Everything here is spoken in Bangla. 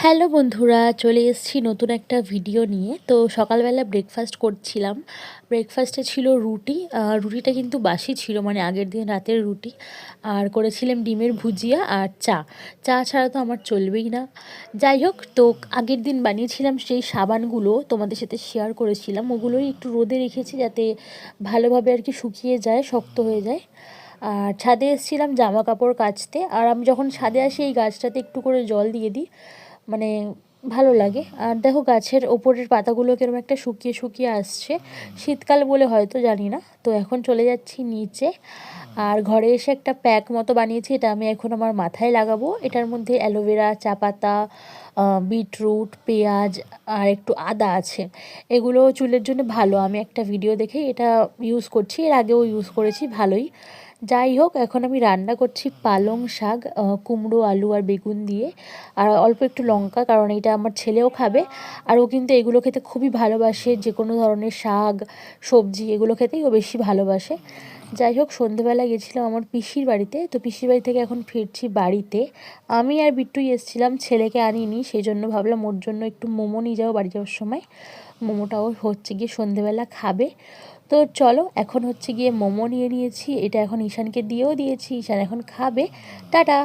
হ্যালো বন্ধুরা, চলে এসেছি নতুন একটা ভিডিও নিয়ে। তো সকালবেলা ব্রেকফাস্ট করছিলাম। ব্রেকফাস্টে ছিল রুটি। রুটিটা কিন্তু বাসি ছিল, মানে আগের দিন রাতের রুটি। আর করেছিলাম ডিমের ভুজিয়া আর চা। চা ছাড়া তো আমার চলবেই না। যাই হোক, তো আগের দিন বানিয়েছিলাম সেই সাবানগুলো তোমাদের সাথে শেয়ার করেছিলাম, ওগুলোই একটু রোদে রেখেছি যাতে ভালোভাবে আর কি শুকিয়ে যায়, শক্ত হয়ে যায়। আর ছাদে এসেছিলাম জামা কাপড় কাচতে। আর আমি যখন ছাদে আসি এই গাছটাতে একটু করে জল দিয়ে দিই, মানে ভালো লাগে। আর দেখো গাছের ওপরের পাতাগুলো কিরকম একটা শুকিয়ে শুকিয়ে আসছে, শীতকাল বলে হয়তো, জানি না। তো এখন চলে যাচ্ছি নিচে। আর ঘরে এসে একটা প্যাক মতো বানিয়েছি, এটা আমি এখন আমার মাথায় লাগাবো। এটার মধ্যে অ্যালোভেরা, চা পাতা, বিটরুট, পেঁয়াজ আর একটু আদা আছে। এগুলো চুলের জন্য ভালো। আমি একটা ভিডিও দেখে এটা ইউজ করছি, এর আগেও ইউজ করেছি, ভালোই। যাই হোক, এখন আমি রান্না করছি পালং শাক, কুমড়ো, আলু আর বেগুন দিয়ে। আর অল্প একটু লঙ্কা, কারণ এটা আমার ছেলেও খাবে। আর ও কিন্তু এগুলো খেতে খুবই ভালোবাসে, যে কোনো ধরনের শাক সবজি এগুলো খেতেই ও বেশি ভালোবাসে। যাই হোক, সন্ধেবেলা গেছিলাম আমার পিসির বাড়িতে। তো পিসির বাড়ি থেকে এখন ফিরছি বাড়িতে। আমি আর বিট্টুই এসেছিলাম, ছেলেকে আনিনি, সেই জন্য ভাবলাম ওর জন্য একটু মোমো নিয়ে যাবো বাড়ি যাওয়ার সময়। মোমোটাও হচ্ছে গিয়ে সন্ধেবেলা খাবে। তো চলো, এখন হচ্ছে গিয়ে মোমো নিয়ে নিয়েছি, এটা এখন ঈশানকে দিয়েও দিয়েছি, ঈশান এখন খাবে। টাটা।